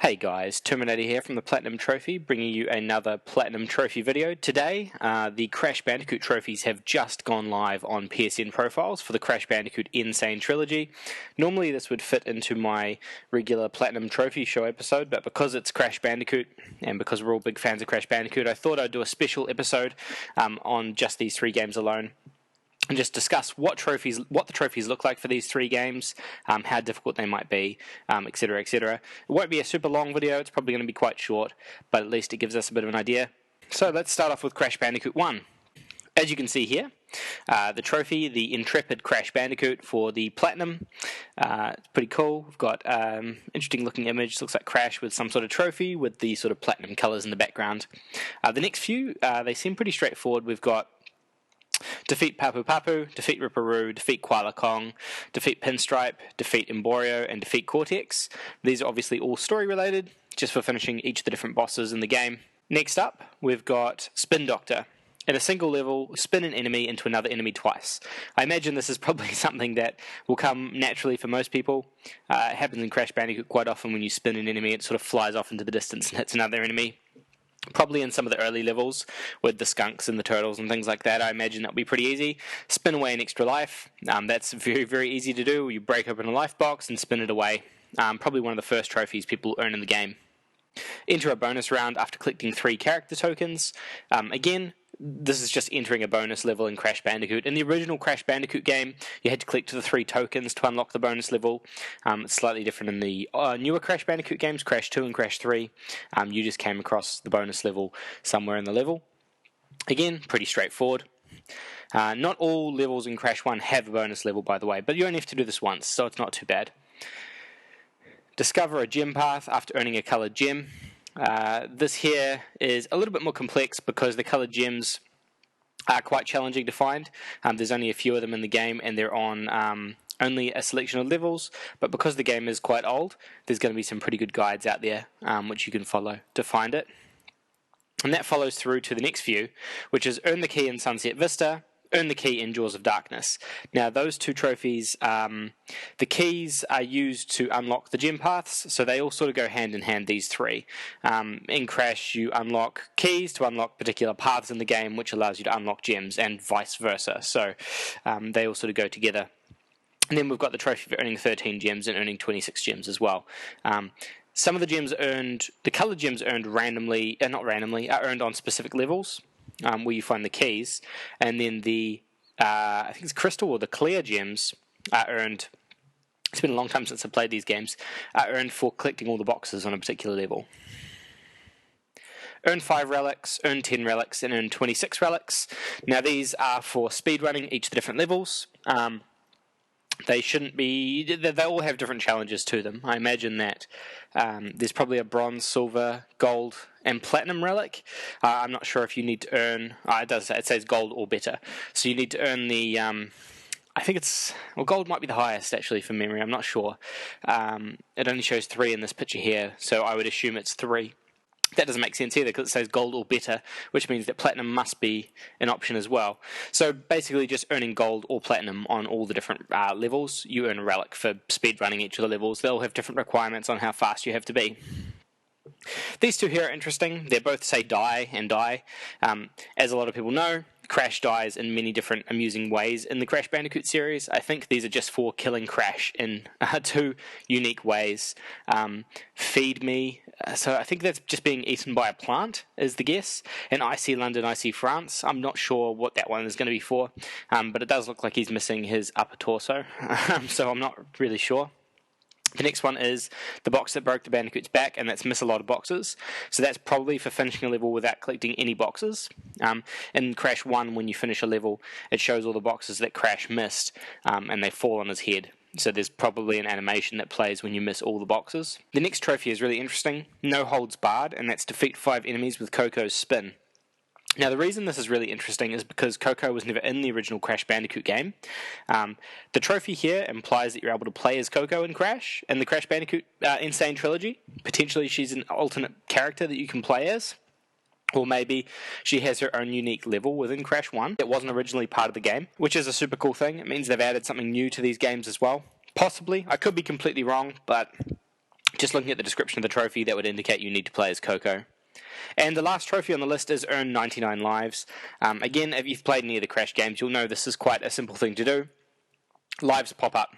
Hey guys, Terminator here from the Platinum Trophy, bringing you another Platinum Trophy video. Today, the Crash Bandicoot trophies have just gone live on PSN profiles for the Crash Bandicoot Sane Trilogy. Normally this would fit into my regular Platinum Trophy show episode, but because it's Crash Bandicoot, and because we're all big fans of Crash Bandicoot, I thought I'd do a special episode on just these three games alone. And just discuss what the trophies look like for these three games, how difficult they might be, etc., etc. It won't be a super long video, it's probably going to be quite short, but at least it gives us a bit of an idea. So let's start off with Crash Bandicoot 1. As you can see here, the trophy, the Intrepid Crash Bandicoot for the Platinum. It's pretty cool. We've got interesting looking image. Looks like Crash with some sort of trophy with the sort of platinum colours in the background. The next few, they seem pretty straightforward. We've got defeat Papu Papu, defeat Ripperoo, defeat Koala Kong, defeat Pinstripe, defeat Emborio, and defeat Cortex. These are obviously all story related, just for finishing each of the different bosses in the game. Next up, we've got Spin Doctor. In a single level, spin an enemy into another enemy twice. I imagine this is probably something that will come naturally for most people. It happens in Crash Bandicoot quite often when you spin an enemy, it sort of flies off into the distance and hits another enemy. Probably in some of the early levels with the skunks and the turtles and things like that, I imagine that'll be pretty easy. Spin away an extra life. That's very, very easy to do. You break open a life box and spin it away. Probably one of the first trophies people earn in the game. Enter a bonus round after collecting 3 character tokens. Again, this is just entering a bonus level in Crash Bandicoot. In the original Crash Bandicoot game, you had to collect the 3 tokens to unlock the bonus level. It's slightly different in the newer Crash Bandicoot games, Crash 2 and Crash 3. You just came across the bonus level somewhere in the level. Again, pretty straightforward. Not all levels in Crash 1 have a bonus level, by the way, but you only have to do this once, so it's not too bad. Discover a gem path after earning a coloured gem. This here is a little bit more complex because the coloured gems are quite challenging to find. There's only a few of them in the game and they're on only a selection of levels, but because the game is quite old, there's going to be some pretty good guides out there which you can follow to find it. And that follows through to the next few, which is earn the key in Sunset Vista, earn the key in Jaws of Darkness. Now those two trophies, the keys are used to unlock the gem paths, so they all sort of go hand in hand, these three. In Crash you unlock keys to unlock particular paths in the game, which allows you to unlock gems, and vice versa, so they all sort of go together. And then we've got the trophy for earning 13 gems and earning 26 gems as well. Some of the gems earned, the coloured gems earned randomly, not randomly, are earned on specific levels. Where you find the keys, and then the I think it's crystal or the clear gems are earned. It's been a long time since I played these games. Are earned for collecting all the boxes on a particular level. Earn 5 relics, earn 10 relics, and earn 26 relics. Now these are for speedrunning each of the different levels. They shouldn't be. They all have different challenges to them. I imagine that there's probably a bronze, silver, gold, and platinum relic. I'm not sure if you need to earn. It says gold or better. So you need to earn the. I think it's gold might be the highest actually from memory. I'm not sure. It only shows 3 in this picture here, so I would assume it's 3. That doesn't make sense either because it says gold or better, which means that platinum must be an option as well. So basically just earning gold or platinum on all the different levels. You earn a relic for speedrunning each of the levels. They'll have different requirements on how fast you have to be. These two here are interesting. They both say die and die. As a lot of people know, Crash dies in many different amusing ways in the Crash Bandicoot series. I think these are just for killing Crash in 2 unique ways. Feed me. So I think that's just being eaten by a plant, is the guess. And I see London, I see France. I'm not sure what that one is going to be for, but it does look like he's missing his upper torso, so I'm not really sure. The next one is the box that broke the Bandicoot's back, and that's miss a lot of boxes. So that's probably for finishing a level without collecting any boxes. In Crash 1, when you finish a level, it shows all the boxes that Crash missed, and they fall on his head. So there's probably an animation that plays when you miss all the boxes. The next trophy is really interesting. No holds barred, and that's defeat 5 enemies with COCO's spin. Now the reason this is really interesting is because COCO was never in the original Crash Bandicoot game. The trophy here implies that you're able to play as COCO in Crash, in the Crash Bandicoot Sane Trilogy. Potentially she's an alternate character that you can play as. Or maybe she has her own unique level within Crash 1 that wasn't originally part of the game, which is a super cool thing. It means they've added something new to these games as well. Possibly. I could be completely wrong, but Just looking at the description of the trophy, that would indicate you need to play as COCO. And the last trophy on the list is earn 99 lives. Again, if you've played any of the Crash games, you'll know this is quite a simple thing to do. Lives pop up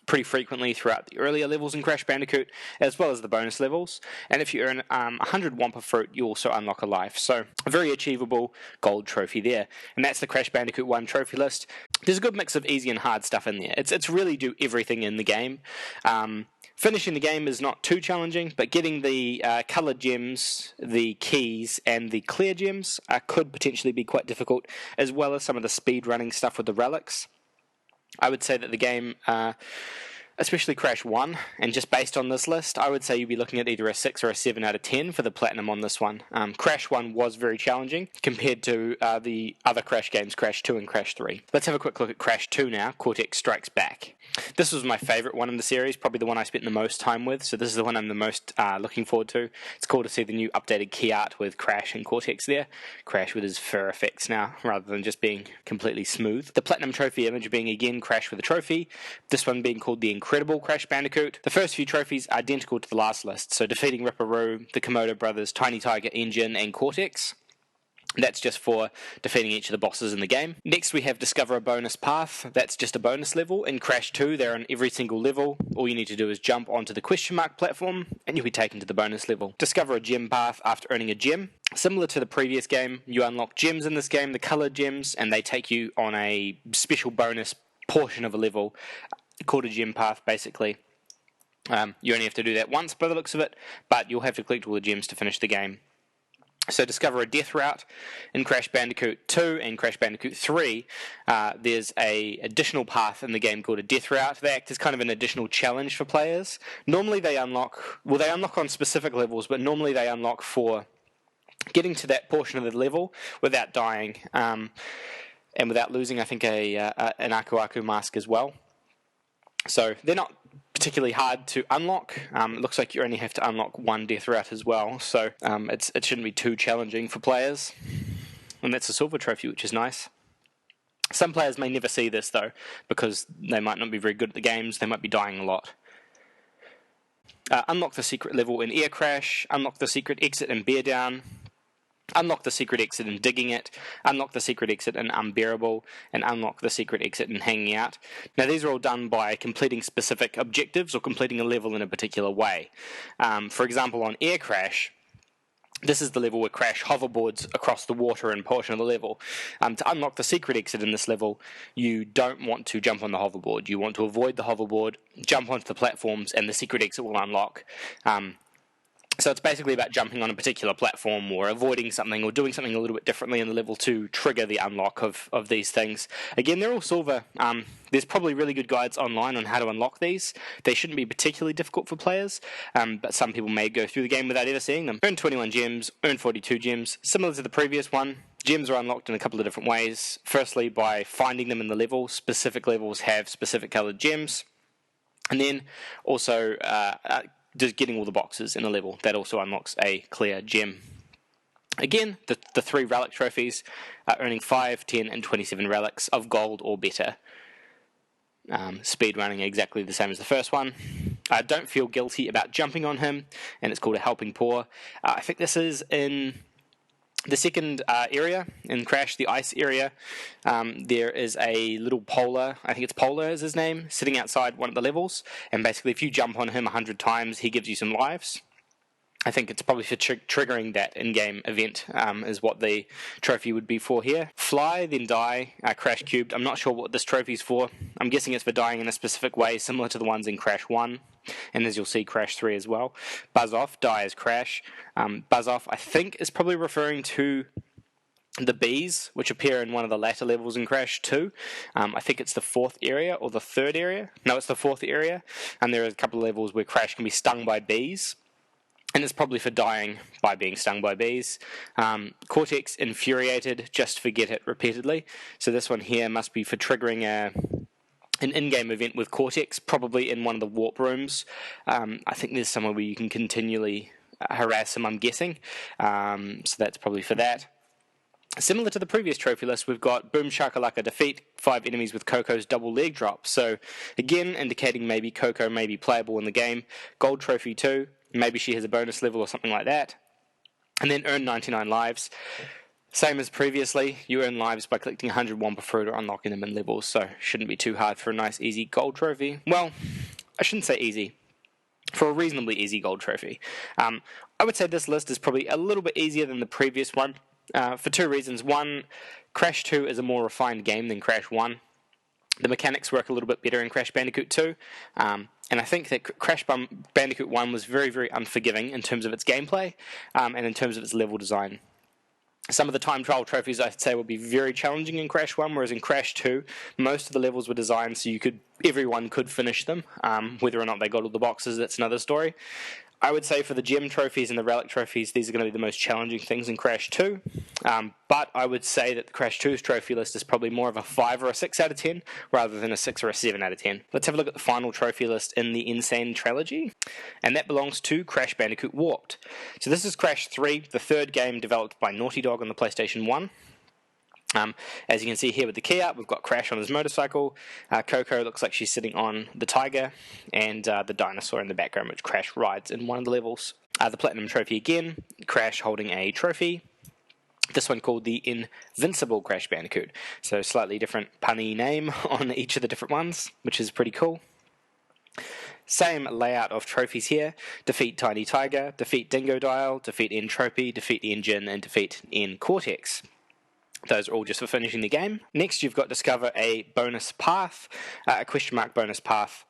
pretty frequently throughout the earlier levels in Crash Bandicoot, as well as the bonus levels. And if you earn 100 Wumpa Fruit, you also unlock a life. So a very achievable gold trophy there. And that's the Crash Bandicoot 1 trophy list. There's a good mix of easy and hard stuff in there. It's really do everything in the game. Finishing the game is not too challenging, but getting the coloured gems, the keys, and the clear gems could potentially be quite difficult, as well as some of the speed running stuff with the relics. I would say that the game, especially Crash 1, and just based on this list, I would say you'd be looking at either a 6 or a 7 out of 10 for the Platinum on this one. Crash 1 was very challenging compared to the other Crash games, Crash 2 and Crash 3. Let's have a quick look at Crash 2 now, Cortex Strikes Back. This was my favourite one in the series, probably the one I spent the most time with, so this is the one I'm the most looking forward to. It's cool to see the new updated key art with Crash and Cortex there. Crash with his fur effects now, rather than just being completely smooth. The Platinum Trophy image being again Crash with a trophy, this one being called the Incredible Crash Bandicoot. The first few trophies are identical to the last list, so defeating Ripperoo, the Komodo brothers, Tiny Tiger Engine, and Cortex. That's just for defeating each of the bosses in the game. Next we have Discover a Bonus Path. That's just a bonus level. In Crash 2 they're on every single level. All you need to do is jump onto the question mark platform and you'll be taken to the bonus level. Discover a gem path after earning a gem. Similar to the previous game, you unlock gems in this game, the coloured gems, and they take you on a special bonus portion of a level called a gem path basically. You only have to do that once by the looks of it, but you'll have to collect all the gems to finish the game. So discover a death route in Crash Bandicoot 2 and Crash Bandicoot 3. There's a additional path in the game called a death route. They act as kind of an additional challenge for players. Normally they unlock on specific levels, but normally they unlock for getting to that portion of the level without dying and without losing, I think, an Aku Aku mask as well. So they're not particularly hard to unlock. It looks like you only have to unlock one death route as well, so it shouldn't be too challenging for players. And that's a silver trophy, which is nice. Some players may never see this though, because they might not be very good at the games, they might be dying a lot. Unlock the secret level in Air Crash, unlock the secret exit in Bear Down, unlock the secret exit in Digging It, unlock the secret exit in Unbearable, and unlock the secret exit in Hanging Out. Now these are all done by completing specific objectives or completing a level in a particular way. For example, on Air Crash, this is the level where Crash hoverboards across the water and portion of the level. To unlock the secret exit in this level, you don't want to jump on the hoverboard. You want to avoid the hoverboard, jump onto the platforms, and the secret exit will unlock. So it's basically about jumping on a particular platform or avoiding something or doing something a little bit differently in the level to trigger the unlock of these things. Again, they're all silver. There's probably really good guides online on how to unlock these. They shouldn't be particularly difficult for players, but some people may go through the game without ever seeing them. Earn 21 gems, earn 42 gems. Similar to the previous one, gems are unlocked in a couple of different ways. Firstly, by finding them in the level. Specific levels have specific coloured gems. And then also just getting all the boxes in a level. That also unlocks a clear gem. Again, the 3 relic trophies are earning 5, 10 and 27 relics of gold or better. Speed running exactly the same as the first one. Don't feel guilty about jumping on him, and it's called a helping paw. I think this is in the second area in Crash, the ice area. There is a little Polar, I think it's Polar is his name, sitting outside one of the levels, and basically if you jump on him 100 times, he gives you some lives. I think it's probably for triggering that in-game event is what the trophy would be for here. Fly, then die, Crash Cubed. I'm not sure what this trophy's for. I'm guessing it's for dying in a specific way, similar to the ones in Crash 1, and as you'll see, Crash 3 as well. Buzz Off, die as Crash. Buzz Off, I think, is probably referring to the bees, which appear in one of the latter levels in Crash 2. I think it's the 4th area, or the 3rd area. No, it's the 4th area, and there are a couple of levels where Crash can be stung by bees. And it's probably for dying by being stung by bees. Cortex Infuriated, just forget it repeatedly. So this one here must be for triggering an in-game event with Cortex, probably in one of the warp rooms. I think there's somewhere where you can continually harass him, I'm guessing. So that's probably for that. Similar to the previous trophy list, we've got Boom Shakalaka defeat 5 enemies with COCO's double leg drop. So again, indicating maybe COCO may be playable in the game. Gold trophy 2, maybe she has a bonus level or something like that. And then earn 99 lives. Same as previously, you earn lives by collecting 100 Wampa Fruit or unlocking them in levels, so shouldn't be too hard for a nice easy gold trophy. Well, I shouldn't say easy. For a reasonably easy gold trophy. I would say this list is probably a little bit easier than the previous one. For 2 reasons. One, Crash 2 is a more refined game than Crash 1. The mechanics work a little bit better in Crash Bandicoot 2. And I think that Crash Bandicoot 1 was very, very unforgiving in terms of its gameplay and in terms of its level design. Some of the time trial trophies, I'd say, would be very challenging in Crash 1, whereas in Crash 2, most of the levels were designed so everyone could finish them. Whether or not they got all the boxes, that's another story. I would say for the gem trophies and the relic trophies, these are going to be the most challenging things in Crash 2. But I would say that the Crash 2's trophy list is probably more of a 5 or a 6 out of 10, rather than a 6 or a 7 out of 10. Let's have a look at the final trophy list in the Insane Trilogy, and that belongs to Crash Bandicoot Warped. So this is Crash 3, the 3rd game developed by Naughty Dog on the PlayStation 1. As you can see here with the key art, we've got Crash on his motorcycle, COCO looks like she's sitting on the tiger, and the dinosaur in the background which Crash rides in one of the levels. The Platinum Trophy again, Crash holding a trophy, this one called the Invincible Crash Bandicoot, so slightly different punny name on each of the different ones, which is pretty cool. Same layout of trophies here, defeat Tiny Tiger, defeat Dingo Dial, defeat N Tropy, defeat Engine, and defeat N Cortex. Those are all just for finishing the game. Next, you've got discover a bonus path, a question mark bonus path.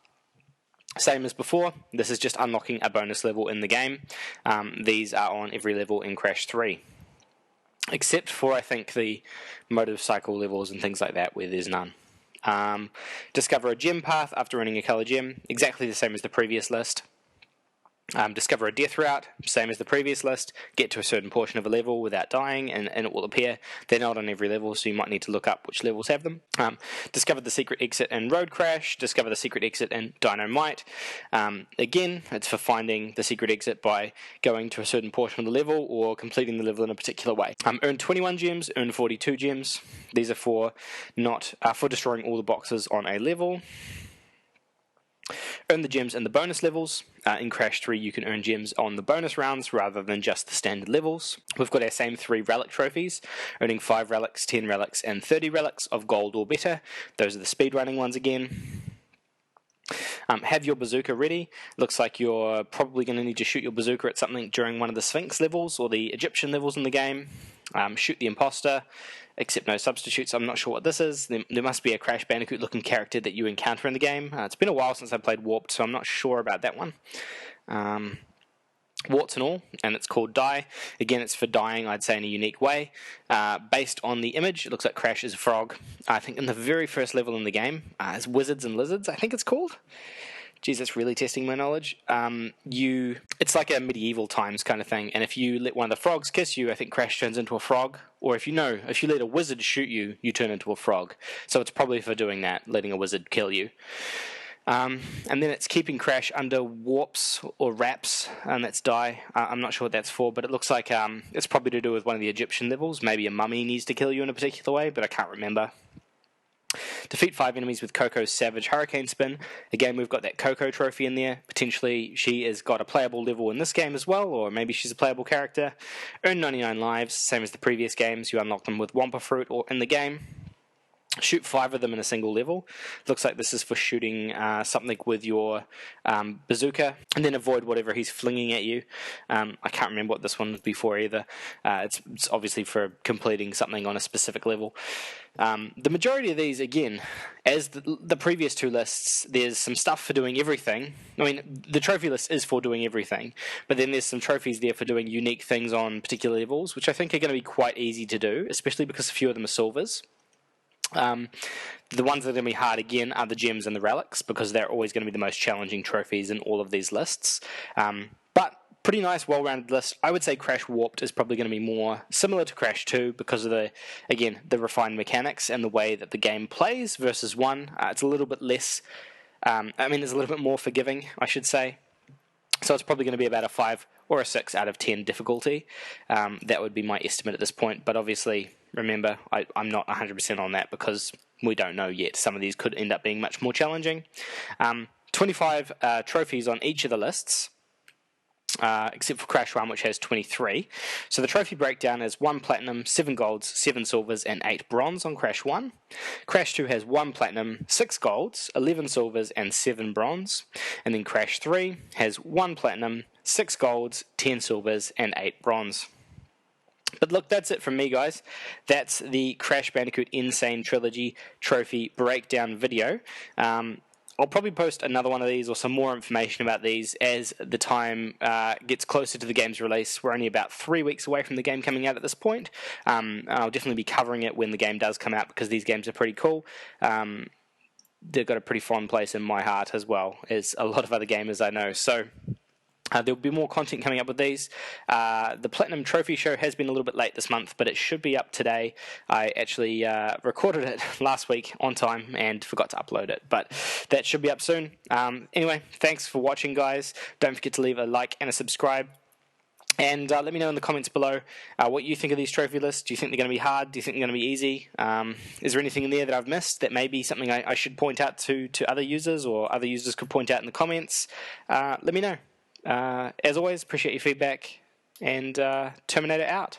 Same as before, this is just unlocking a bonus level in the game. These are on every level in Crash 3. Except for, I think, the motorcycle levels and things like that, where there's none. Discover a gem path after earning a color gem, exactly the same as the previous list. Discover a death route, same as the previous list. Get to a certain portion of a level without dying, and it will appear. They're not on every level, so you might need to look up which levels have them. Discover the secret exit in Road Crash. Discover the secret exit in Dynamite. Again, it's for finding the secret exit by going to a certain portion of the level or completing the level in a particular way. Earn 21 gems, earn 42 gems. These are for destroying all the boxes on a level. Earn the gems in the bonus levels. In Crash 3 you can earn gems on the bonus rounds rather than just the standard levels. We've got our same 3 relic trophies, earning 5 relics, 10 relics, and 30 relics of gold or better. Those are the speedrunning ones again. Have your bazooka ready. Looks like you're probably going to need to shoot your bazooka at something during one of the Sphinx levels or the Egyptian levels in the game. Shoot the imposter, except no substitutes. I'm not sure what this is. There must be a Crash Bandicoot looking character that you encounter in the game. It's been a while since I played Warped, so I'm not sure about that one. Warts and all, and it's called Die. Again, it's for dying, I'd say, in a unique way. Based on the image, it looks like Crash is a frog. I think in the very first level in the game, it's Wizards and Lizards, I think it's called. Geez, that's really testing my knowledge. It's like a medieval times kind of thing, and if you let one of the frogs kiss you, I think Crash turns into a frog. Or if you let a wizard shoot you, you turn into a frog. So it's probably for doing that, letting a wizard kill you. And then it's keeping Crash under warps or wraps, and that's Die. I'm not sure what that's for, but it looks like it's probably to do with one of the Egyptian levels. Maybe a mummy needs to kill you in a particular way, but I can't remember. Defeat 5 enemies with COCO's Savage Hurricane Spin. Again, we've got that COCO trophy in there. Potentially she has got a playable level in this game as well, or maybe she's a playable character. Earn 99 lives, same as the previous games. You unlock them with Wampa Fruit or in the game. Shoot 5 of them in a single level. Looks like this is for shooting something with your bazooka, and then avoid whatever he's flinging at you. I can't remember what this one would be for either. It's obviously for completing something on a specific level. The majority of these, again, as the previous 2 lists, there's some stuff for doing everything. I mean, the trophy list is for doing everything, but then there's some trophies there for doing unique things on particular levels, which I think are going to be quite easy to do, especially because a few of them are silvers. The ones that are going to be hard again are the gems and the relics, because they're always going to be the most challenging trophies in all of these lists. But pretty nice, well-rounded list. I would say Crash Warped is probably going to be more similar to Crash 2 because of the refined mechanics and the way that the game plays versus 1. It's a little bit less, it's a little bit more forgiving, I should say. So it's probably going to be about a 5 or a 6 out of 10 difficulty. That would be my estimate at this point, but obviously, remember, I'm not 100% on that because we don't know yet. Some of these could end up being much more challenging. 25 trophies on each of the lists, except for Crash 1, which has 23. So the trophy breakdown is 1 platinum, 7 golds, 7 silvers, and 8 bronze on Crash 1. Crash 2 has 1 platinum, 6 golds, 11 silvers, and 7 bronze. And then Crash 3 has 1 platinum, 6 golds, 10 silvers, and 8 bronze. But look, that's it from me, guys. That's the Crash Bandicoot Insane Trilogy trophy breakdown video. I'll probably post another one of these or some more information about these as the time gets closer to the game's release. We're only about 3 weeks away from the game coming out at this point. I'll definitely be covering it when the game does come out because these games are pretty cool. They've got a pretty fond place in my heart as well as a lot of other gamers I know. So there'll be more content coming up with these. The Platinum Trophy Show has been a little bit late this month, but it should be up today. I actually recorded it last week on time and forgot to upload it, but that should be up soon. Anyway, thanks for watching, guys. Don't forget to leave a like and a subscribe. And let me know in the comments below what you think of these trophy lists. Do you think they're going to be hard? Do you think they're going to be easy? Is there anything in there that I've missed that may be something I should point out to other users or other users could point out in the comments? Let me know. As always, appreciate your feedback, and Terminator out.